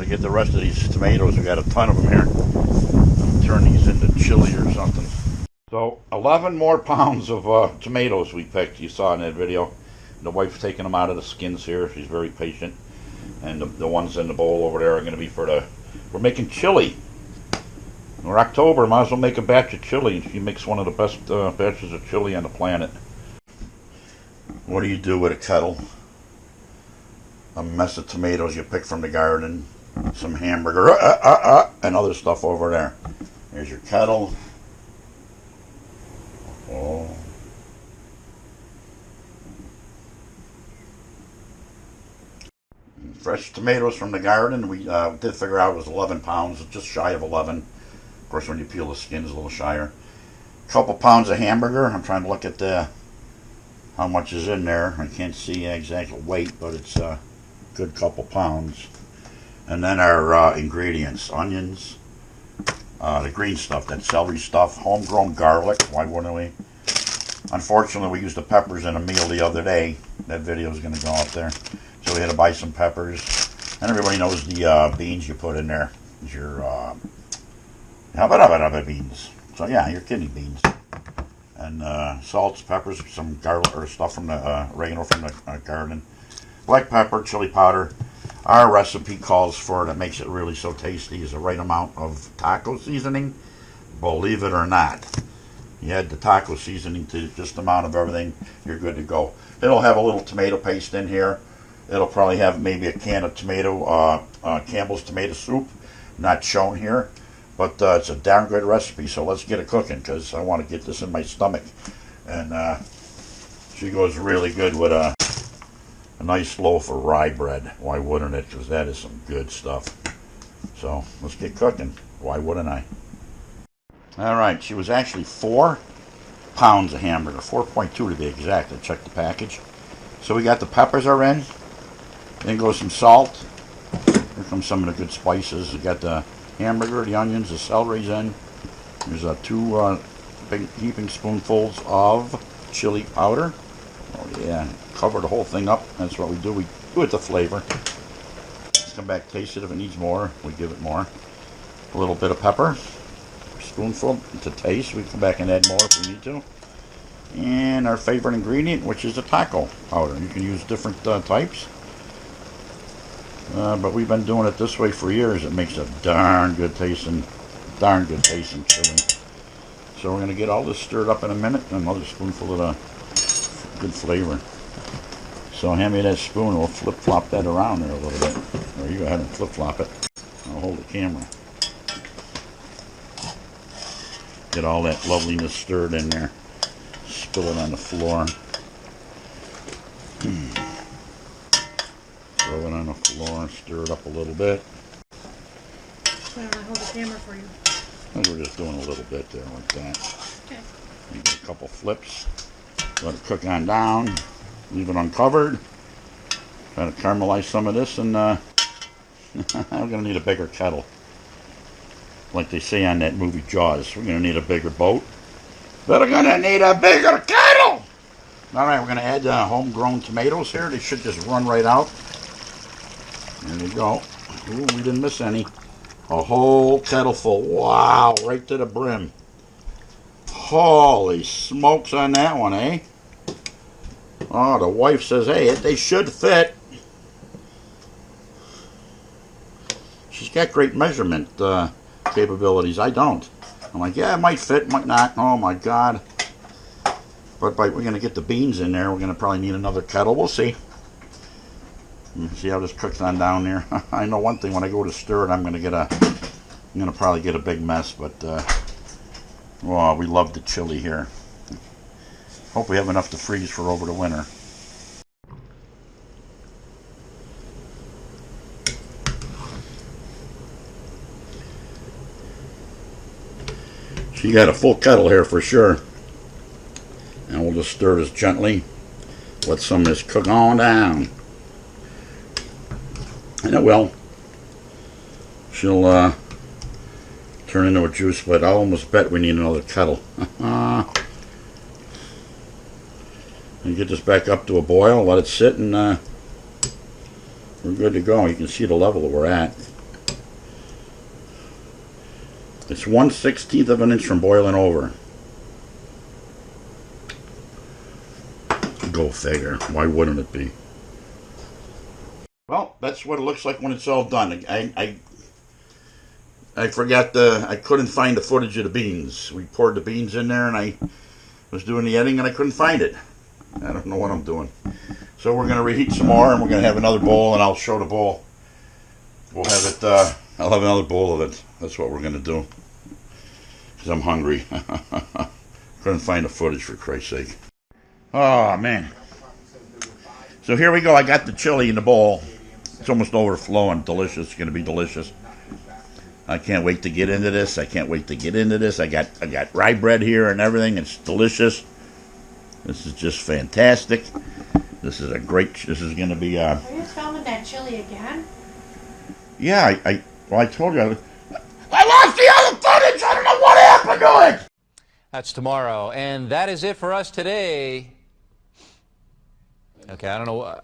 get the rest of these tomatoes. We got a ton of them here. I'm turn these into chili or something. So 11 more pounds of tomatoes we picked. You saw in that video. The wife's taking them out of the skins here. She's very patient. And the ones in the bowl over there are going to be for we're making chili. We're October, might as well make a batch of chili. She makes one of the best batches of chili on the planet. What do you do with a kettle? A mess of tomatoes you pick from the garden, some hamburger, and other stuff over there. There's your kettle. Oh. Fresh tomatoes from the garden. We did figure out it was 11 pounds, just shy of 11. Of course, when you peel the skin, it's a little shyer. A couple pounds of hamburger. I'm trying to look at how much is in there. I can't see the exact weight, but it's a good couple pounds. And then our ingredients: onions, the green stuff, that celery stuff, homegrown garlic. Why wouldn't we? Unfortunately, we used the peppers in a meal the other day. That video is going to go up there. So we had to buy some peppers. And everybody knows the beans you put in there. Your beans. So yeah, your kidney beans. And salts, peppers, some garlic or stuff from the oregano from the garden. Black pepper, chili powder. Our recipe calls for it. It makes it really so tasty. Is the right amount of taco seasoning. Believe it or not. You add the taco seasoning to just the amount of everything, you're good to go. It'll have a little tomato paste in here. It'll probably have maybe a can of Campbell's tomato soup. Not shown here. But it's a darn good recipe, so let's get it cooking, because I want to get this in my stomach. And she goes really good with a nice loaf of rye bread. Why wouldn't it? Because that is some good stuff. So let's get cooking. Why wouldn't I? Alright, she was actually 4 pounds of hamburger. 4.2 to be exact. I checked the package. So we got the peppers are in. Then goes some salt. Here comes some of the good spices. We got the hamburger, the onions, the celery's in. There's 2 big heaping spoonfuls of chili powder. Oh yeah, cover the whole thing up. That's what we do. We do it to flavor. Let's come back, taste it. If it needs more, we give it more. A little bit of pepper, a spoonful to taste. We come back and add more if we need to. And our favorite ingredient, which is the taco powder. You can use different types. But we've been doing it this way for years. It makes a darn good tasting chili. So we're going to get all this stirred up in a minute. Another spoonful of the good flavor. So hand me that spoon. We'll flip-flop that around there a little bit. Or you go ahead and flip-flop it. I'll hold the camera. Get all that loveliness stirred in there. Spill it on the floor. Throw it on the floor, stir it up a little bit. So I'm going to hold the camera for you. I think we're just doing a little bit there like that. Okay. You get a couple flips. Let it cook on down. Leave it uncovered. Try to caramelize some of this, and I'm going to need a bigger kettle. Like they say on that movie Jaws, we're going to need a bigger boat. But we're going to need a bigger kettle! Alright, we're going to add homegrown tomatoes here. They should just run right out. There we go. Ooh, we didn't miss any. A whole kettle full. Wow, right to the brim. Holy smokes on that one, eh? Oh, the wife says, hey, they should fit. She's got great measurement capabilities. I don't. I'm like, yeah, it might fit, might not. Oh, my God. But we're going to get the beans in there. We're going to probably need another kettle. We'll see. See how this cooks on down there. I know one thing, when I go to stir it, I'm going to probably get a big mess, but oh, we love the chili here. Hope we have enough to freeze for over the winter. She got a full kettle here for sure. And we'll just stir this gently. Let some of this cook on down. And it will. She'll turn into a juice, but I almost bet we need another kettle. And get this back up to a boil, let it sit, and we're good to go. You can see the level that we're at. It's 1/16 of an inch from boiling over. Go figure. Why wouldn't it be? Well, that's what it looks like when it's all done. I forgot I couldn't find the footage of the beans. We poured the beans in there, and I was doing the editing, and I couldn't find it. I don't know what I'm doing. So we're going to reheat some more, and we're going to have another bowl, and I'll show the bowl. We'll have it, I'll have another bowl of it. That's what we're going to do. Because I'm hungry. Couldn't find the footage, for Christ's sake. Oh, man. So here we go. I got the chili in the bowl. It's almost overflowing. Delicious. It's going to be delicious. I can't wait to get into this. I can't wait to get into this. I got rye bread here and everything. It's delicious. This is just fantastic. This is this is going to be... Are you filming that chili again? Yeah, I told you. I lost the other footage. I don't know what happened to it. That's tomorrow. And that is it for us today. Okay, I don't know.